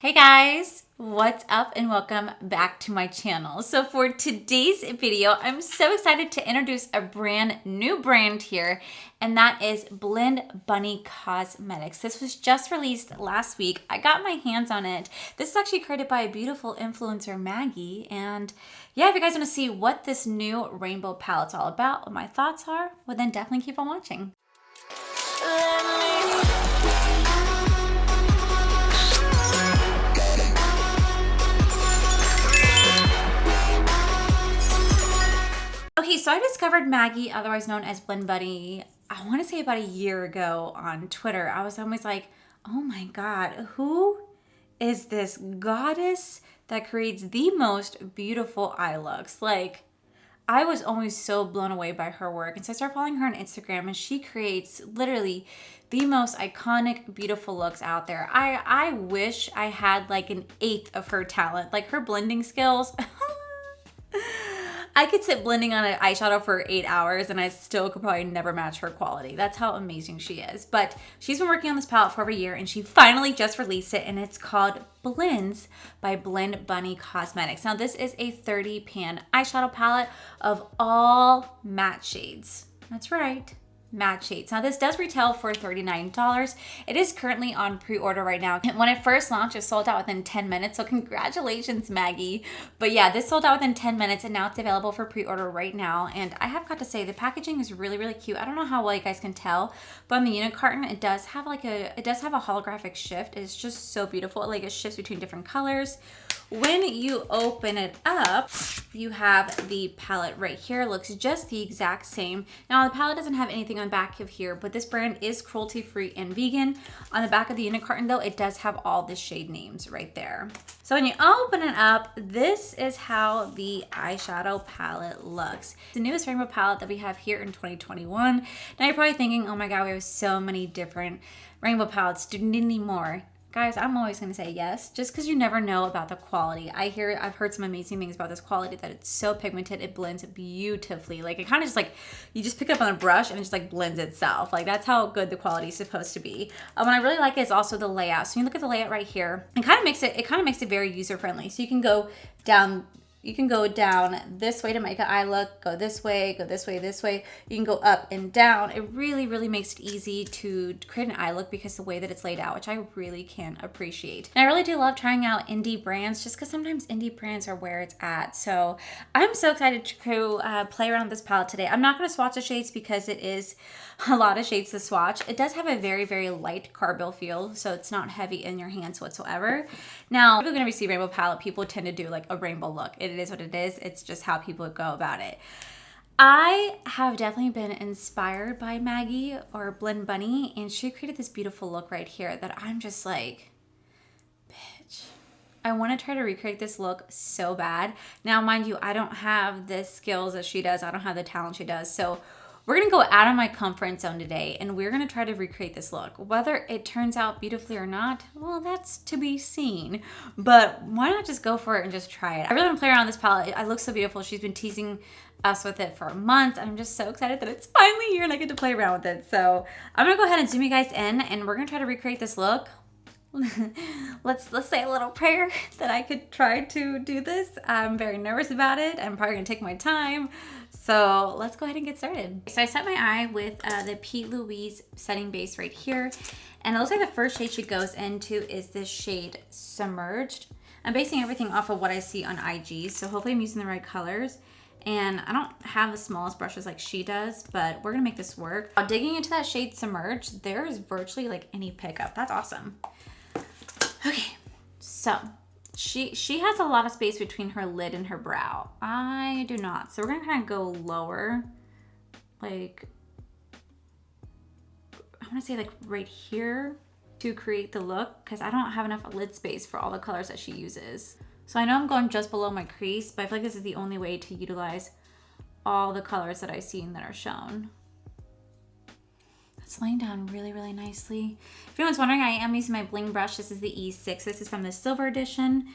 Hey guys, what's up and welcome back to my channel. So for today's video, I'm so excited to introduce a brand new brand here, and that is Blend Bunny Cosmetics. This was just released last week. I got my hands on it. This is actually created by a beautiful influencer, Maggie, and yeah, if you guys want to see what this new rainbow palette's all about, what my thoughts are, well then definitely keep on watching. Okay, so I discovered Maggie, otherwise known as Blend Bunny, I want to say about a year ago on Twitter. I was always like, oh my God, who is this goddess that creates the most beautiful eye looks? Like, I was always so blown away by her work. And so I started following her on Instagram, and she creates literally the most iconic, beautiful looks out there. I wish I had like an eighth of her talent, like her blending skills. I could sit blending on an eyeshadow for 8 hours and I still could probably never match her quality. That's how amazing she is. But she's been working on this palette for over a year, and she finally just released it, and it's called Blends by Blend Bunny Cosmetics. Now this is a 30 pan eyeshadow palette of all matte shades. That's right. Matte shades. Now this does retail for $39. It is currently on pre-order right now. When it first launched, it sold out within 10 minutes. So congratulations, Maggie. But yeah, this sold out within 10 minutes, and now it's available for pre-order right now. And I have got to say, the packaging is really, really cute. I don't know how well you guys can tell, but on the unit carton, it does have a holographic shift. It's just so beautiful. Like, it shifts between different colors. When you open it up, you have the palette right here. It looks just the exact same. Now the palette doesn't have anything on the back of here, but this brand is cruelty-free and vegan. On the back of the unit carton though, it does have all the shade names right there. So when you open it up, this is how the eyeshadow palette looks. The newest rainbow palette that we have here in 2021. Now you're probably thinking, oh my God, we have so many different rainbow palettes. Do you need any more? Guys, I'm always going to say yes, just because you never know about the quality. I've heard some amazing things about this quality, that it's so pigmented, it blends beautifully. Like, it kind of just like, you just pick it up on a brush and it just like blends itself. Like, that's how good the quality is supposed to be. What I really like is also the layout. So you look at the layout right here, it kind of makes it very user friendly. So you can go down this way to make an eye look, go this way, this way. You can go up and down. It really, really makes it easy to create an eye look because the way that it's laid out, which I really can appreciate. And I really do love trying out indie brands, just because sometimes indie brands are where it's at. So I'm so excited to play around with this palette today. I'm not going to swatch the shades because it is a lot of shades to swatch. It does have a very, very light carbil feel, so it's not heavy in your hands whatsoever. Now, if you're going to receive rainbow palette, people tend to do like a rainbow look. It is what it is. It's just how people go about it. I have definitely been inspired by Maggie, or Blend Bunny, and she created this beautiful look right here that I'm just like, bitch, I want to try to recreate this look so bad. Now, mind you, I don't have the skills that she does. I don't have the talent she does. So we're going to go out of my comfort zone today, and we're going to try to recreate this look. Whether it turns out beautifully or not, well, that's to be seen. But why not just go for it and just try it? I really want to play around with this palette. It looks so beautiful. She's been teasing us with it for months, and I'm just so excited that it's finally here and I get to play around with it. So I'm going to go ahead and zoom you guys in, and we're going to try to recreate this look. Let's say a little prayer that I could try to do this. I'm very nervous about it. I'm probably gonna take my time. So let's go ahead and get started. So I set my eye with the P. Louise setting base right here. And it looks like the first shade she goes into is this shade Submerged. I'm basing everything off of what I see on IG. So hopefully I'm using the right colors. And I don't have the smallest brushes like she does, but we're gonna make this work. Now, digging into that shade Submerged, there is virtually like any pickup. That's awesome. Okay, so she has a lot of space between her lid and her brow. I do not. So we're gonna kind of go lower, like, I wanna say like right here to create the look, because I don't have enough lid space for all the colors that she uses. So I know I'm going just below my crease, but I feel like this is the only way to utilize all the colors that I see and that are shown. It's laying down really, really nicely. If anyone's wondering, I am using my bling brush. This is the E6. This is from the silver edition.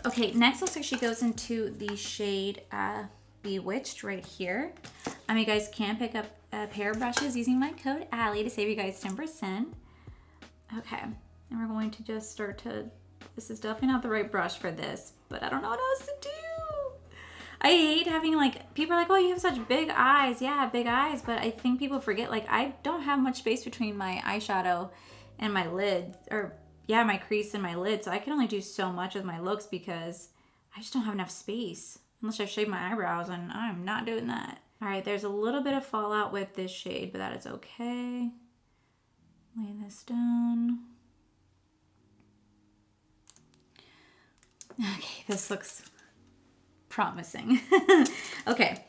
Okay, next looks like she goes into the shade Bewitched right here. You guys can pick up a pair of brushes using my code Allie to save you guys 10%. Okay, and we're going to just start to This is definitely not the right brush for this, but I don't know what else to do. I hate having like, people are like, oh, you have such big eyes. Yeah, big eyes. But I think people forget, like, I don't have much space between my eyeshadow and my lid, or yeah, my crease and my lid. So I can only do so much with my looks because I just don't have enough space. Unless I shave my eyebrows, and I'm not doing that. All right, there's a little bit of fallout with this shade, but that is okay. Lay this down. Okay, this looks promising. Okay,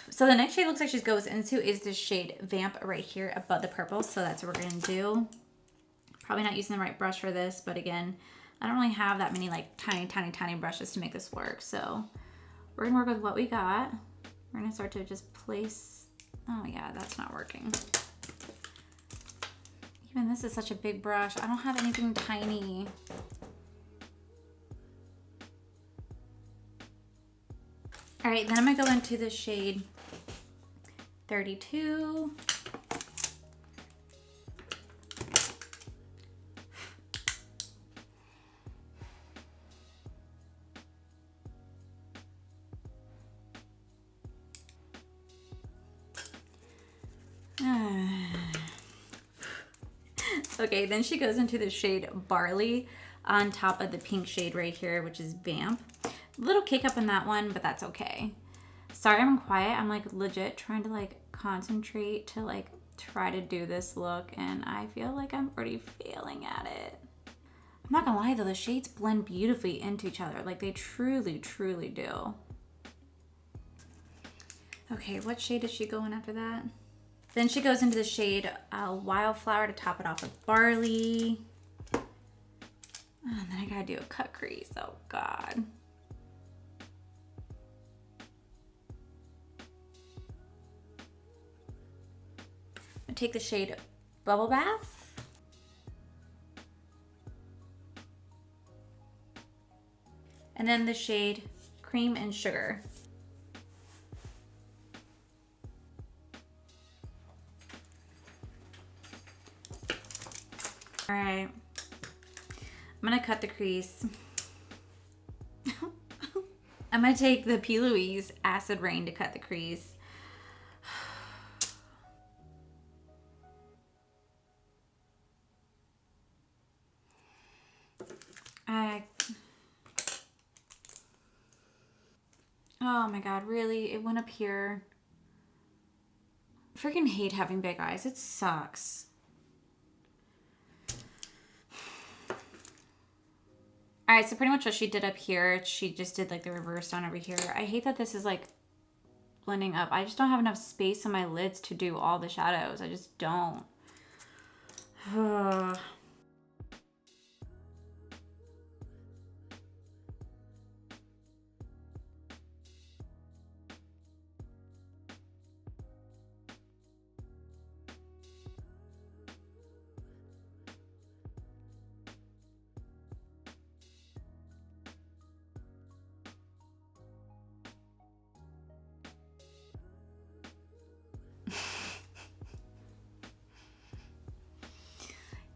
so the next shade looks like she goes into is this shade Vamp right here above the purple. So that's what we're gonna do. Probably not using the right brush for this, but again, I don't really have that many like tiny brushes to make this work. So we're gonna work with what we got. We're gonna start to just place, oh yeah, that's not working. Even this is such a big brush. I don't have anything tiny. All right, then I'm gonna go into the shade 32. Okay, then she goes into the shade Barley on top of the pink shade right here, which is Vamp. A little cake up in that one, but that's okay. Sorry I'm quiet. I'm like legit trying to like concentrate to like try to do this look, and I feel like I'm already failing at it. I'm not gonna lie though, the shades blend beautifully into each other. Like they truly, truly do. Okay, what shade is she going after that? Then she goes into the shade Wildflower to top it off with Barley. Oh, and then I gotta do a cut crease, oh God. I'm gonna take the shade Bubble Bath. And then the shade Cream and Sugar. All right, I'm gonna cut the crease. I'm gonna take the P. Louise Acid Rain to cut the crease. Oh my God, really? It went up here. I freaking hate having big eyes. It sucks. All right, so pretty much what she did up here, she just did like the reverse on over here. I hate that this is like blending up. I just don't have enough space on my lids to do all the shadows. I just don't.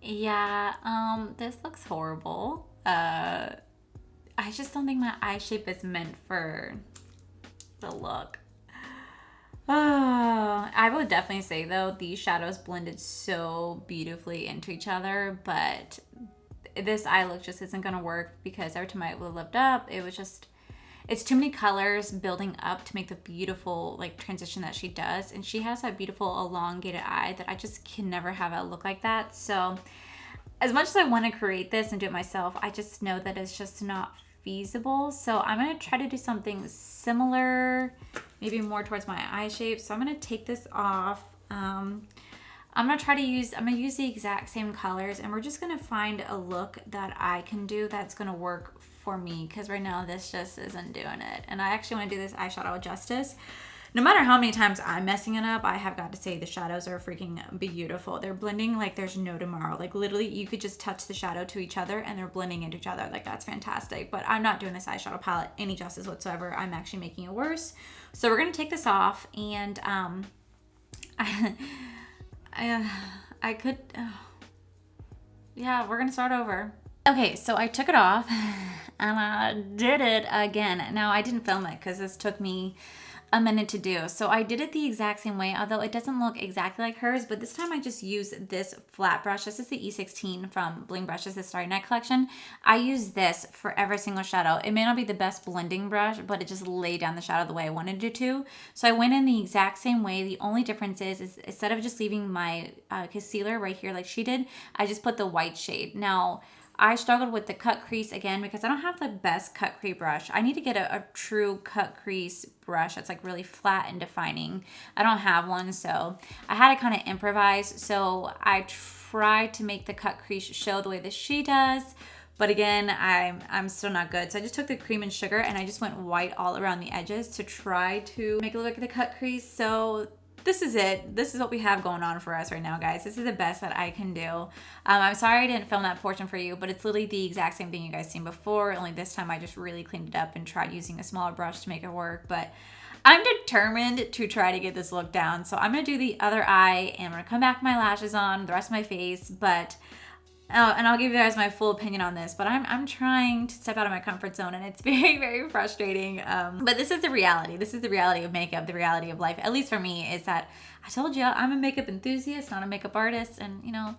Yeah, this looks horrible. I just don't think my eye shape is meant for the look. I would definitely say though, these shadows blended so beautifully into each other, but this eye look just isn't gonna work because every time I would lift up, it was just, it's too many colors building up to make the beautiful like transition that she does. And she has that beautiful elongated eye that I just can never have it look like that. So as much as I want to create this and do it myself, I just know that it's just not feasible. So I'm going to try to do something similar, maybe more towards my eye shape. So I'm going to take this off. I'm going to use the exact same colors, and we're just going to find a look that I can do that's going to work for me, because right now this just isn't doing it. And I actually want to do this eyeshadow justice. No matter how many times I'm messing it up, I have got to say the shadows are freaking beautiful. They're blending like there's no tomorrow. Like literally you could just touch the shadow to each other and they're blending into each other. Like that's fantastic. But I'm not doing this eyeshadow palette any justice whatsoever. I'm actually making it worse. So we're going to take this off, and I could, yeah, we're going to start over. Okay, so I took it off and I did it again. Now, I didn't film it because this took me a minute to do. So I did it the exact same way, although it doesn't look exactly like hers, but this time I just used this flat brush. This is the E16 from Bling Brushes, the Starry Night collection. I use this for every single shadow. It may not be the best blending brush, but it just laid down the shadow the way I wanted it to. So I went in the exact same way. The only difference is instead of just leaving my concealer right here like she did, I just put the white shade. Now, I struggled with the cut crease again because I don't have the best cut crease brush. I need to get a true cut crease brush that's like really flat and defining. I don't have one, so I had to kind of improvise. So I tried to make the cut crease show the way that she does. But again, I'm still not good. So I just took the cream and sugar and I just went white all around the edges to try to make it look like the cut crease. So this is it. This is what we have going on for us right now, guys. This is the best that I can do. I'm sorry I didn't film that portion for you, but it's literally the exact same thing you guys seen before, only this time I just really cleaned it up and tried using a smaller brush to make it work. But I'm determined to try to get this look down. So I'm going to do the other eye and I'm going to come back with my lashes on, the rest of my face, but... and I'll give you guys my full opinion on this, but I'm trying to step out of my comfort zone and it's very, very frustrating. But this is the reality. This is the reality of makeup, the reality of life, at least for me, is that I told you I'm a makeup enthusiast, not a makeup artist. And you know,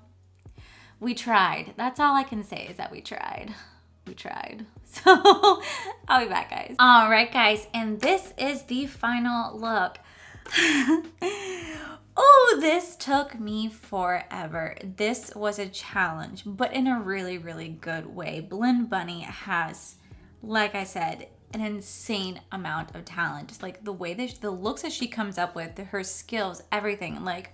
we tried. That's all I can say is that we tried. We tried. So I'll be back, guys. All right, guys. And this is the final look. Oh, this took me forever. This was a challenge, but in a really, really good way. Blend Bunny has, like I said, an insane amount of talent. Just like the way that the looks that she comes up with, her skills, everything. Like,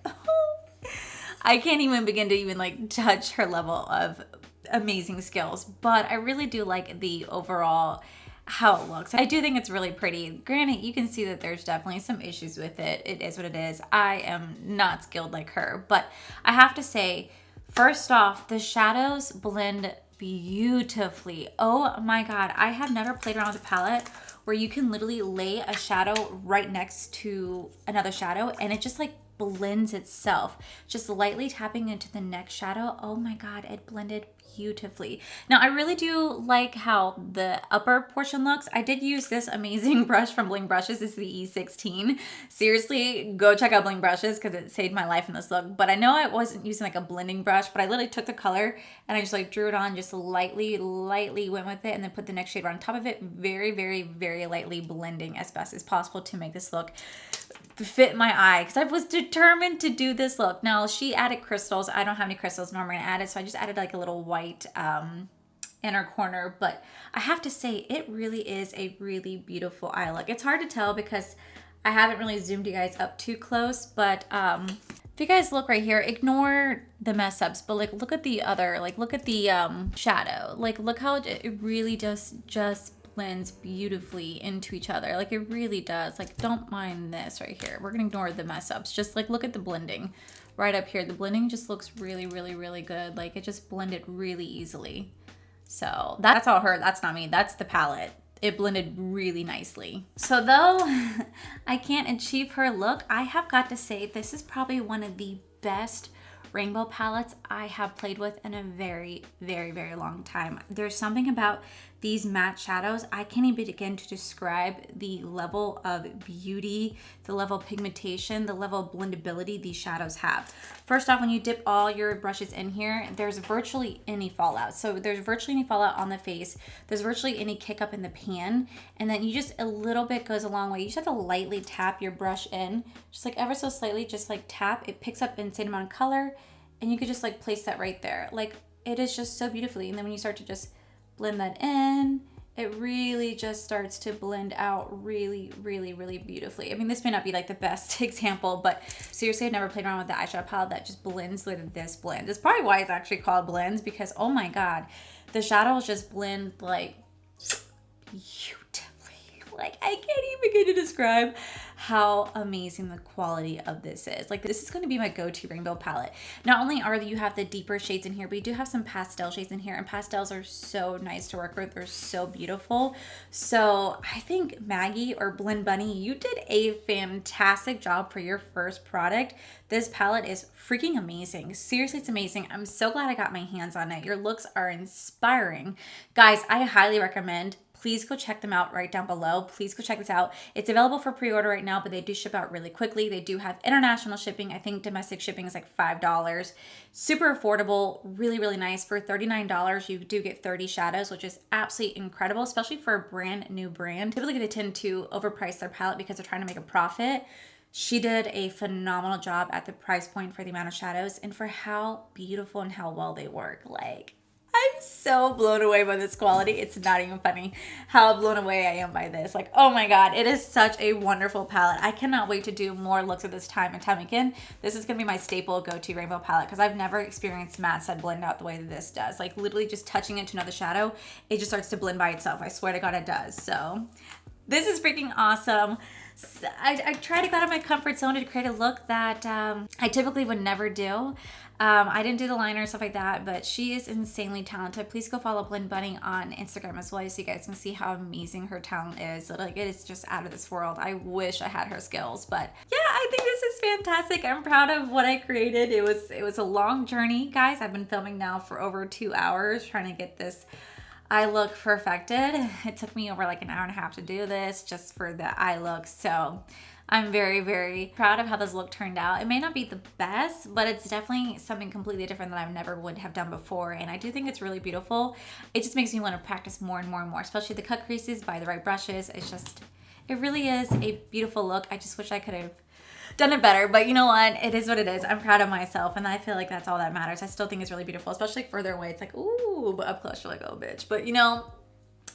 I can't even begin to even like touch her level of amazing skills. But I really do like the overall how it looks. I do think it's really pretty. Granted, you can see that there's definitely some issues with it. It is what it is. I am not skilled like her, but I have to say, first off, the shadows blend beautifully. Oh my God. I have never played around with a palette where you can literally lay a shadow right next to another shadow and it just like blends itself. Just lightly tapping into the next shadow. Oh my God, it blended beautifully. Now, I really do like how the upper portion looks. I did use this amazing brush from Bling Brushes. This is the E16. Seriously, go check out Bling Brushes because it saved my life in this look. But I know I wasn't using like a blending brush, but I literally took the color and I just like drew it on, just lightly went with it and then put the next shade on top of it. Very, very, very lightly blending as best as possible to make this look fit my eye because I was determined to do this look. Now, she added crystals. I don't have any crystals nor am I gonna add it, so I just added like a little white inner corner, but I have to say it really is a really beautiful eye look. It's hard to tell because I haven't really zoomed you guys up too close, but if you guys look right here, ignore the mess ups, but like look at the other, like look at the shadow, like look how it really just blends beautifully into each other. Like it really does. Like don't mind this right here. We're gonna ignore the mess ups. Just like look at the blending right up here. The blending just looks really, really, really good. Like it just blended really easily. So that's all her. That's not me. That's the palette. It blended really nicely. So though I can't achieve her look, I have got to say this is probably one of the best rainbow palettes I have played with in a very, very, very long time. There's something about these matte shadows. I can't even begin to describe the level of beauty, the level of pigmentation, the level of blendability these shadows have. First off, when you dip all your brushes in here, there's virtually any fallout. So there's virtually any fallout on the face. There's virtually any kick up in the pan. And then you just, a little bit goes a long way. You just have to lightly tap your brush in, just like ever so slightly, just like tap. It picks up insane amount of color and you could just like place that right there. Like it is just so beautifully. And then when you start to just blend that in, it really just starts to blend out really, really, really beautifully. I mean, this may not be like the best example, but seriously, I've never played around with the eyeshadow palette that just blends with this blend. That's probably why it's actually called blends, because oh my God, the shadows just blend like beautifully. Like I can't even begin to describe how amazing the quality of this is. Like, this is going to be my go-to rainbow palette. Not only are you have the deeper shades in here, but you do have some pastel shades in here, and pastels are so nice to work with. They're so beautiful. So I think Maggie or Blend Bunny, you did a fantastic job for your first product. This palette is freaking amazing. Seriously, it's amazing. I'm so glad I got my hands on it. Your looks are inspiring. Guys, I highly recommend. Please go check them out right down below. Please go check this out. It's available for pre-order right now, but they do ship out really quickly. They do have international shipping. I think domestic shipping is like $5. Super affordable, really, really nice. For $39, you do get 30 shadows, which is absolutely incredible, especially for a brand new brand. Typically, they tend to overprice their palette because they're trying to make a profit. She did a phenomenal job at the price point for the amount of shadows and for how beautiful and how well they work. Like, I'm so blown away by this quality. It's not even funny how blown away I am by this. Like, oh my God, it is such a wonderful palette. I cannot wait to do more looks of this time and time again. This is gonna be my staple go-to rainbow palette because I've never experienced matte set blend out the way that this does. Like, literally just touching it to another shadow, it just starts to blend by itself. I swear to God it does. So this is freaking awesome. I try to go out of my comfort zone to create a look that I typically would never do. I didn't do the liner and stuff like that, but she is insanely talented. Please go follow Blend Bunny on Instagram as well so you guys can see how amazing her talent is. Like, it is just out of this world. I wish I had her skills, but yeah, I think this is fantastic. I'm proud of what I created. It was a long journey, guys. I've been filming now for over 2 hours trying to get this eye look perfected. It took me over like an hour and a half to do this just for the eye look. So I'm very, very proud of how this look turned out. It may not be the best, but it's definitely something completely different that I never would have done before. And I do think it's really beautiful. It just makes me want to practice more and more and more, especially the cut creases by the right brushes. It's just, it really is a beautiful look. I just wish I could have done it better, but you know what? It is what it is. I'm proud of myself, and I feel like that's all that matters. I still think it's really beautiful, especially further away. It's like, ooh, but up close, you're like, oh, bitch. But you know,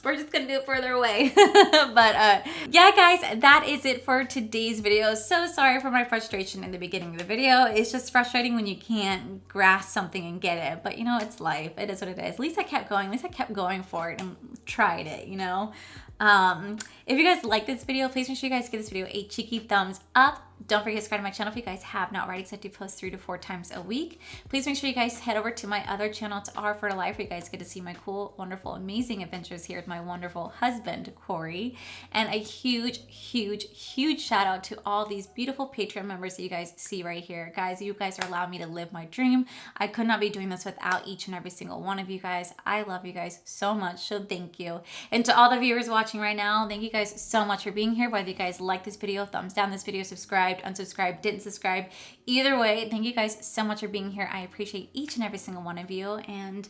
we're just gonna do it further away. But yeah, guys, that is it for today's video. So sorry for my frustration in the beginning of the video. It's just frustrating when you can't grasp something and get it, but you know, it's life. It is what it is. At least I kept going. At least I kept going for it and tried it, you know? If you guys like this video, please make sure you guys give this video a cheeky thumbs up. Don't forget to subscribe to my channel if you guys have not already, because I do post 3 to 4 times a week. Please make sure you guys head over to my other channel, It's R for Life, where you guys get to see my cool, wonderful, amazing adventures here with my wonderful husband, Corey. And a huge, huge, huge shout out to all these beautiful Patreon members that you guys see right here. Guys, you guys are allowing me to live my dream. I could not be doing this without each and every single one of you guys. I love you guys so much, so thank you. And to all the viewers watching right now, thank you guys so much for being here. Whether you guys like this video, thumbs down this video, subscribed, unsubscribed, didn't subscribe, either way, thank you guys so much for being here. I appreciate each and every single one of you. And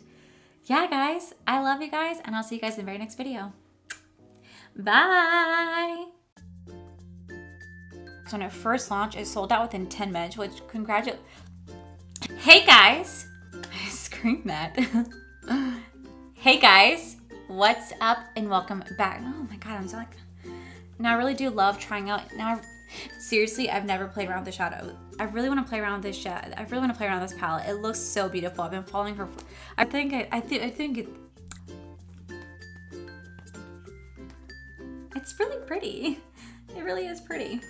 yeah, guys, I love you guys, and I'll see you guys in the very next video. Bye. So when it first launched, it sold out within 10 minutes, which congratulations. Hey guys, I screamed that. Hey guys, what's up and welcome back. Oh my God, I'm so like, now I really do love trying out. Seriously, I've never played around with the shadow. I really want to play around with this shadow. I really want to play around with this palette. It looks so beautiful. I've been following her. I think it's really pretty. It really is pretty.